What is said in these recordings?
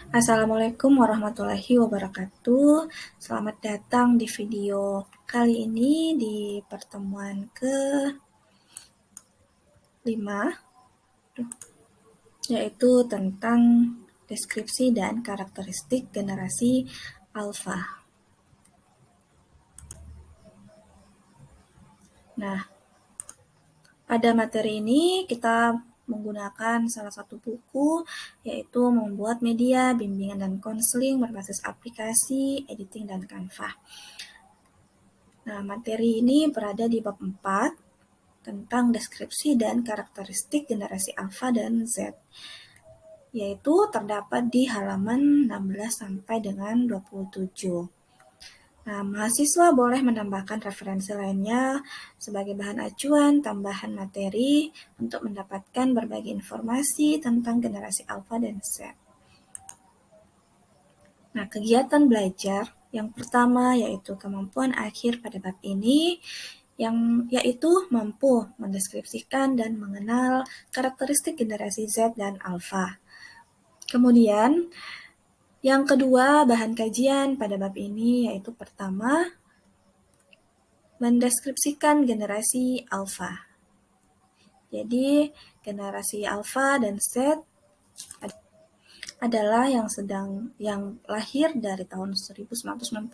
Assalamualaikum warahmatullahi wabarakatuh. Selamat datang di video kali ini di pertemuan ke-5, yaitu tentang deskripsi dan karakteristik generasi alfa. Nah, pada materi ini kita menggunakan salah satu buku, yaitu Membuat Media, Bimbingan dan Konseling Berbasis Aplikasi, Editing, dan Canva. Nah, materi ini berada di bab 4 tentang deskripsi dan karakteristik generasi alfa dan Z, yaitu terdapat di halaman 16 sampai dengan 27. Nah, mahasiswa boleh menambahkan referensi lainnya sebagai bahan acuan, tambahan materi untuk mendapatkan berbagai informasi tentang generasi alfa dan Z. Nah, kegiatan belajar yang pertama yaitu kemampuan akhir pada bab ini, yaitu mampu mendeskripsikan dan mengenal karakteristik generasi Z dan alfa. Kemudian, yang kedua, bahan kajian pada bab ini yaitu pertama, mendeskripsikan generasi alfa. Jadi, generasi alfa dan Z adalah yang lahir dari tahun 1995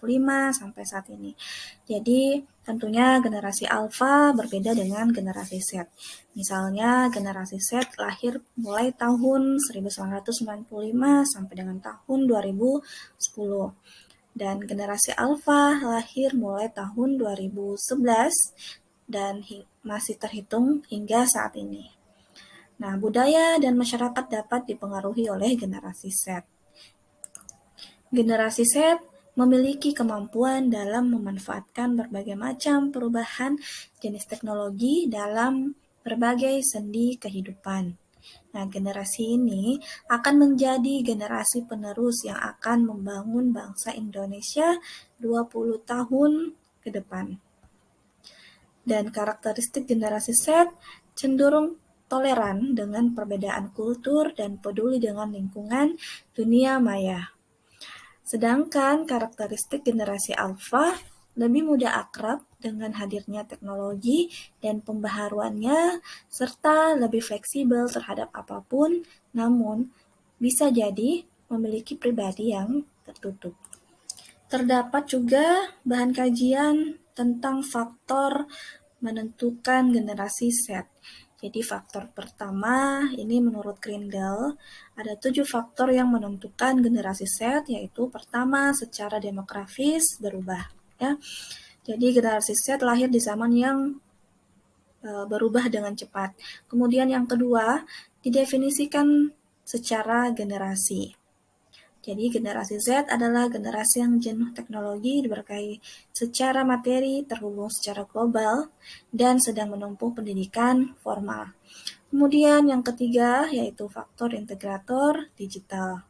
sampai saat ini. Jadi, tentunya generasi alfa berbeda dengan generasi Z. Misalnya, generasi Z lahir mulai tahun 1995 sampai dengan tahun 2010. Dan generasi alfa lahir mulai tahun 2011 dan masih terhitung hingga saat ini. Nah, budaya dan masyarakat dapat dipengaruhi oleh generasi Z. Generasi Z memiliki kemampuan dalam memanfaatkan berbagai macam perubahan jenis teknologi dalam berbagai sendi kehidupan. Nah, generasi ini akan menjadi generasi penerus yang akan membangun bangsa Indonesia 20 tahun ke depan. Dan karakteristik generasi Z cenderung toleran dengan perbedaan kultur dan peduli dengan lingkungan dunia maya. Sedangkan karakteristik generasi alfa lebih mudah akrab dengan hadirnya teknologi dan pembaharuannya, serta lebih fleksibel terhadap apapun, namun bisa jadi memiliki pribadi yang tertutup. Terdapat juga bahan kajian tentang faktor menentukan generasi Z. Jadi faktor pertama, ini menurut Grindel, ada 7 faktor yang menentukan generasi Z, yaitu pertama, secara demografis berubah. Ya. Jadi generasi Z lahir di zaman yang berubah dengan cepat. Kemudian yang kedua, didefinisikan secara generasi. Jadi generasi Z adalah generasi yang jenuh teknologi, diberkahi secara materi, terhubung secara global, dan sedang menempuh pendidikan formal. Kemudian yang ketiga yaitu faktor integrator digital.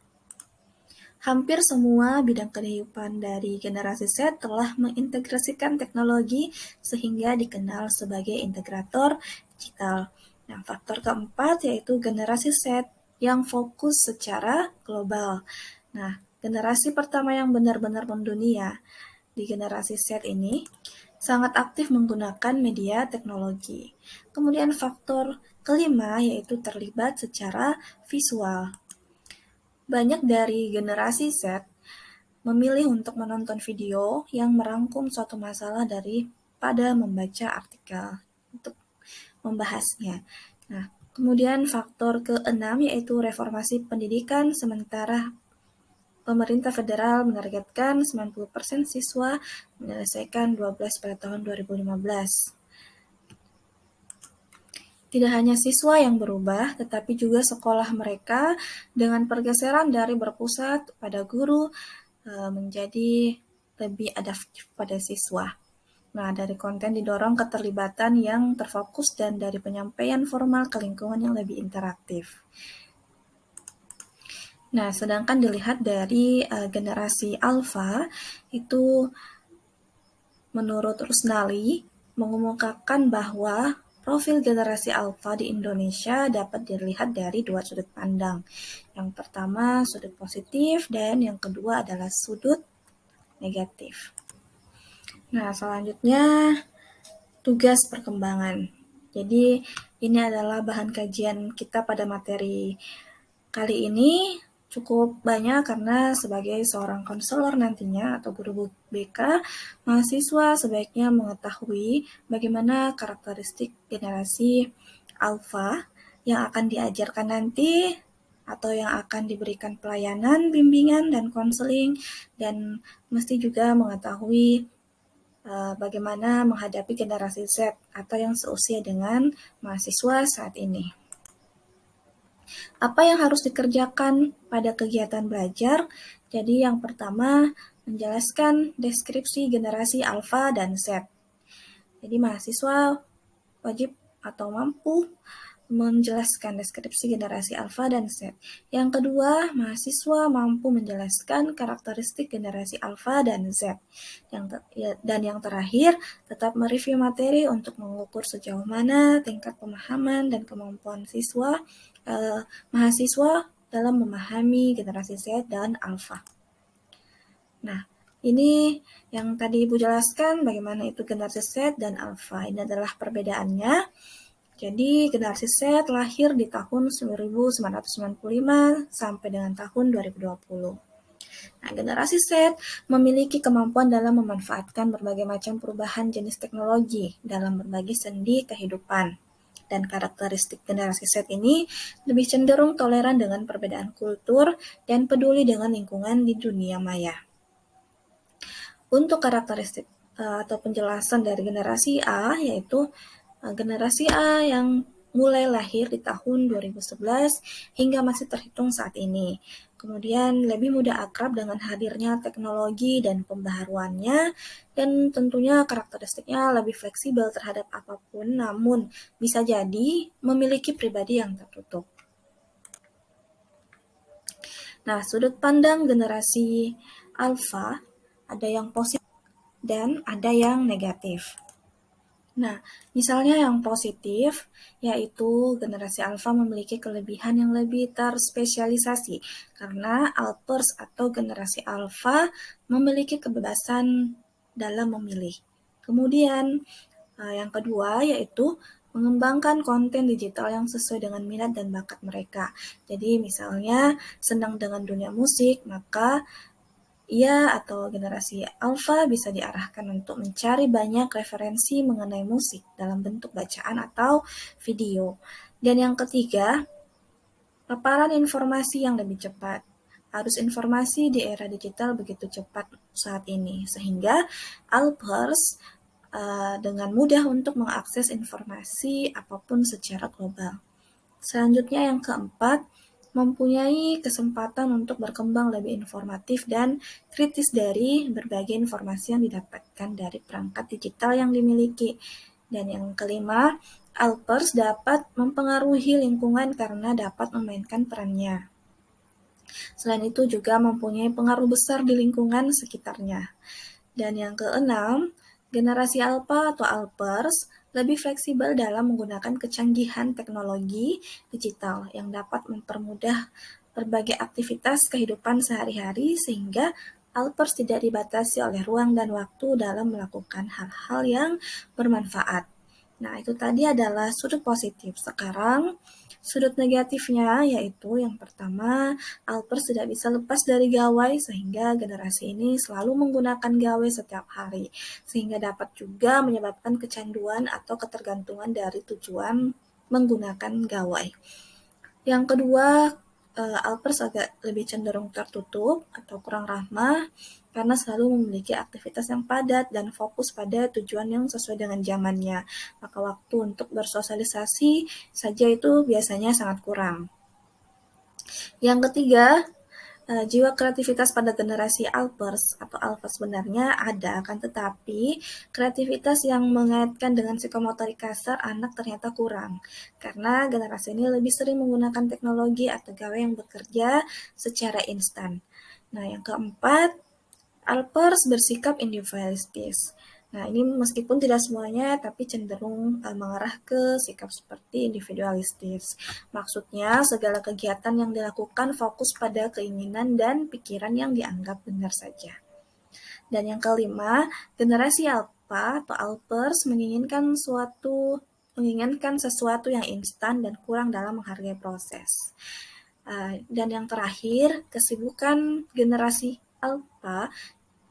Hampir semua bidang kehidupan dari generasi Z telah mengintegrasikan teknologi sehingga dikenal sebagai integrator digital. Nah, faktor keempat yaitu generasi Z yang fokus secara global. Nah, generasi pertama yang benar-benar mendunia di generasi Z ini sangat aktif menggunakan media teknologi. Kemudian faktor kelima yaitu terlibat secara visual. Banyak dari generasi Z memilih untuk menonton video yang merangkum suatu masalah daripada membaca artikel untuk membahasnya. Nah, kemudian faktor keenam yaitu reformasi pendidikan, sementara pemerintah federal menargetkan 90% siswa menyelesaikan 12 pada tahun 2015. Tidak hanya siswa yang berubah, tetapi juga sekolah mereka dengan pergeseran dari berpusat pada guru menjadi lebih adaptif pada siswa. Nah, dari konten didorong keterlibatan yang terfokus dan dari penyampaian formal ke lingkungan yang lebih interaktif. Nah, sedangkan dilihat dari generasi alfa, itu menurut Rusnali mengemukakan bahwa profil generasi alfa di Indonesia dapat dilihat dari dua sudut pandang. Yang pertama sudut positif dan yang kedua adalah sudut negatif. Nah, selanjutnya tugas perkembangan. Jadi, ini adalah bahan kajian kita pada materi kali ini cukup banyak karena sebagai seorang konselor nantinya atau guru BK, mahasiswa sebaiknya mengetahui bagaimana karakteristik generasi alfa yang akan diajarkan nanti atau yang akan diberikan pelayanan, bimbingan, dan konseling, dan mesti juga mengetahui bagaimana menghadapi generasi Z atau yang seusia dengan mahasiswa saat ini. Apa yang harus dikerjakan pada kegiatan belajar? Jadi yang pertama, menjelaskan deskripsi generasi alfa dan Z. Jadi mahasiswa wajib atau mampu menjelaskan deskripsi generasi alfa dan Z. Yang kedua, mahasiswa mampu menjelaskan karakteristik generasi alfa dan Z. Dan yang terakhir, tetap mereview materi untuk mengukur sejauh mana tingkat pemahaman dan kemampuan mahasiswa dalam memahami generasi Z dan alfa. Nah, ini yang tadi Ibu jelaskan bagaimana itu generasi Z dan alfa. Ini adalah perbedaannya. Jadi generasi Z lahir di tahun 1995 sampai dengan tahun 2020. Nah, generasi Z memiliki kemampuan dalam memanfaatkan berbagai macam perubahan jenis teknologi dalam berbagai sendi kehidupan. Dan karakteristik generasi Z ini lebih cenderung toleran dengan perbedaan kultur dan peduli dengan lingkungan di dunia maya. Untuk karakteristik atau penjelasan dari generasi A, yaitu generasi A yang mulai lahir di tahun 2011 hingga masih terhitung saat ini. Kemudian lebih mudah akrab dengan hadirnya teknologi dan pembaharuannya, dan tentunya karakteristiknya lebih fleksibel terhadap apapun, namun bisa jadi memiliki pribadi yang tertutup. Nah, sudut pandang generasi alfa ada yang positif dan ada yang negatif. Nah, misalnya yang positif, yaitu generasi alfa memiliki kelebihan yang lebih terspesialisasi, karena alpers atau generasi alfa memiliki kebebasan dalam memilih. Kemudian, yang kedua yaitu mengembangkan konten digital yang sesuai dengan minat dan bakat mereka. Jadi misalnya senang dengan dunia musik, maka ia atau generasi alfa bisa diarahkan untuk mencari banyak referensi mengenai musik dalam bentuk bacaan atau video. Dan yang ketiga, paparan informasi yang lebih cepat. Arus informasi di era digital begitu cepat saat ini, sehingga alpers dengan mudah untuk mengakses informasi apapun secara global. Selanjutnya yang keempat, mempunyai kesempatan untuk berkembang lebih informatif dan kritis dari berbagai informasi yang didapatkan dari perangkat digital yang dimiliki. Dan yang kelima, alpers dapat mempengaruhi lingkungan karena dapat memainkan perannya. Selain itu juga mempunyai pengaruh besar di lingkungan sekitarnya. Dan yang keenam, generasi alpha atau alpers lebih fleksibel dalam menggunakan kecanggihan teknologi digital yang dapat mempermudah berbagai aktivitas kehidupan sehari-hari sehingga alpers tidak dibatasi oleh ruang dan waktu dalam melakukan hal-hal yang bermanfaat. Nah, itu tadi adalah sudut positif. Sekarang, sudut negatifnya yaitu yang pertama, alpers tidak bisa lepas dari gawai sehingga generasi ini selalu menggunakan gawai setiap hari, sehingga dapat juga menyebabkan kecanduan atau ketergantungan dari tujuan menggunakan gawai. Yang kedua, alpers agak lebih cenderung tertutup atau kurang ramah karena selalu memiliki aktivitas yang padat dan fokus pada tujuan yang sesuai dengan zamannya. Maka waktu untuk bersosialisasi saja itu biasanya sangat kurang. Yang ketiga, jiwa kreativitas pada generasi alpers atau alpha sebenarnya ada, akan tetapi kreativitas yang mengaitkan dengan psikomotorik kasar anak ternyata kurang, karena generasi ini lebih sering menggunakan teknologi atau gawai yang bekerja secara instan. Nah, yang keempat, alpers bersikap individualistis. Nah, ini meskipun tidak semuanya, tapi cenderung mengarah ke sikap seperti individualistis. Maksudnya, segala kegiatan yang dilakukan fokus pada keinginan dan pikiran yang dianggap benar saja. Dan yang kelima, generasi Alpha atau Alpers menginginkan sesuatu yang instan dan kurang dalam menghargai proses. Dan yang terakhir, kesibukan generasi Alpha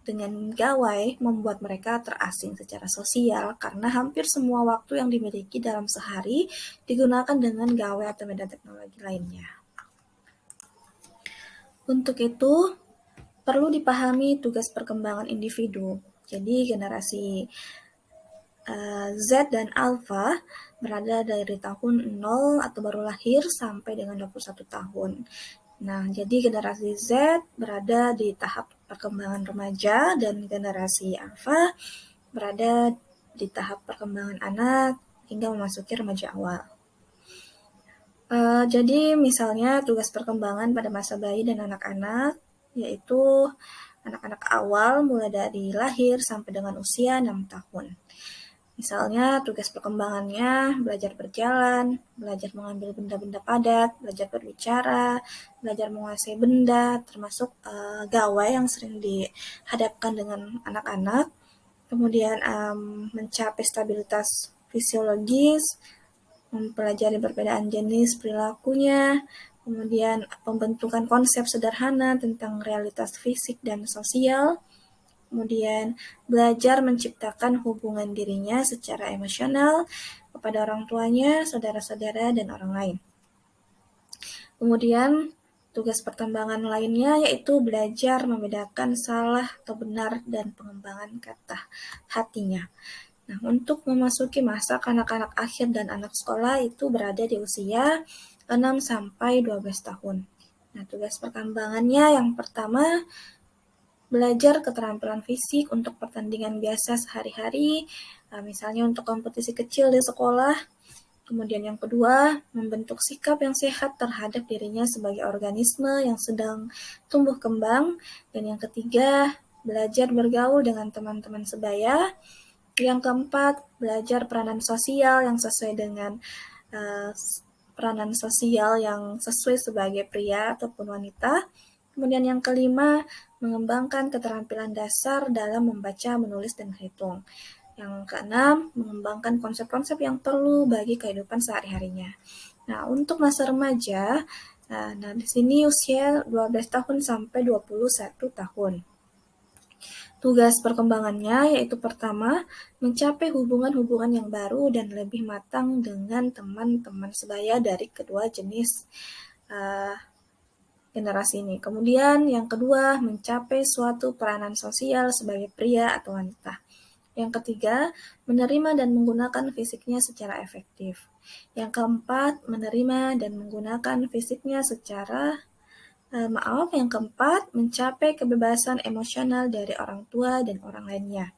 dengan gawai membuat mereka terasing secara sosial karena hampir semua waktu yang dimiliki dalam sehari digunakan dengan gawai atau media teknologi lainnya. Untuk itu, perlu dipahami tugas perkembangan individu. Jadi generasi Z dan Alpha berada dari tahun 0 atau baru lahir sampai dengan 21 tahun. Nah, jadi generasi Z berada di tahap perkembangan remaja dan generasi Alpha berada di tahap perkembangan anak hingga memasuki remaja awal. Jadi misalnya tugas perkembangan pada masa bayi dan anak-anak yaitu anak-anak awal mulai dari lahir sampai dengan usia 6 tahun. Misalnya tugas perkembangannya belajar berjalan, belajar mengambil benda-benda padat, belajar berbicara, belajar menguasai benda, termasuk gawai yang sering dihadapkan dengan anak-anak, kemudian mencapai stabilitas fisiologis, mempelajari perbedaan jenis perilakunya, kemudian pembentukan konsep sederhana tentang realitas fisik dan sosial, kemudian belajar menciptakan hubungan dirinya secara emosional kepada orang tuanya, saudara-saudara, dan orang lain. Kemudian tugas perkembangan lainnya yaitu belajar membedakan salah atau benar dan pengembangan kata hatinya. Nah, untuk memasuki masa kanak-kanak akhir dan anak sekolah itu berada di usia 6 sampai 12 tahun. Nah, tugas perkembangannya yang pertama belajar keterampilan fisik untuk pertandingan biasa sehari-hari, misalnya untuk kompetisi kecil di sekolah. Kemudian yang kedua, membentuk sikap yang sehat terhadap dirinya sebagai organisme yang sedang tumbuh kembang. Dan yang ketiga, belajar bergaul dengan teman-teman sebaya. Yang keempat, belajar peranan sosial yang sesuai dengan peranan sosial yang sesuai sebagai pria ataupun wanita. Kemudian yang kelima, mengembangkan keterampilan dasar dalam membaca, menulis, dan berhitung. Yang keenam, mengembangkan konsep-konsep yang perlu bagi kehidupan sehari-harinya. Nah, untuk masa remaja, di sini usia 12 tahun sampai 21 tahun. Tugas perkembangannya yaitu pertama, mencapai hubungan-hubungan yang baru dan lebih matang dengan teman-teman sebaya dari kedua jenis generasi ini. Kemudian yang kedua, mencapai suatu peranan sosial sebagai pria atau wanita. Yang ketiga, menerima dan menggunakan fisiknya secara efektif. Yang keempat, menerima dan menggunakan fisiknya yang keempat, mencapai kebebasan emosional dari orang tua dan orang lainnya.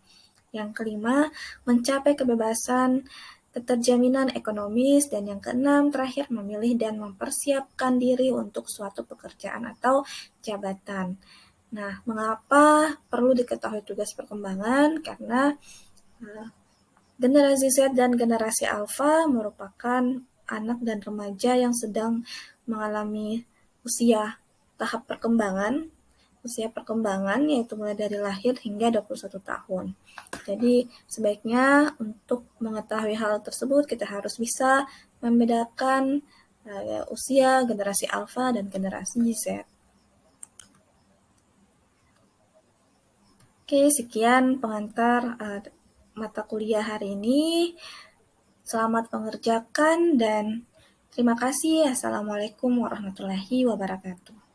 Yang kelima, mencapai kebebasan keterjaminan ekonomis, dan yang keenam, terakhir memilih dan mempersiapkan diri untuk suatu pekerjaan atau jabatan. Nah, mengapa perlu diketahui tugas perkembangan? Karena generasi Z dan generasi Alpha merupakan anak dan remaja yang sedang mengalami tahap perkembangan, usia perkembangan yaitu mulai dari lahir hingga 21 tahun. Jadi sebaiknya untuk mengetahui hal tersebut kita harus bisa membedakan usia generasi Alpha dan generasi Z. Oke, sekian pengantar mata kuliah hari ini. Selamat mengerjakan dan terima kasih. Assalamualaikum warahmatullahi wabarakatuh.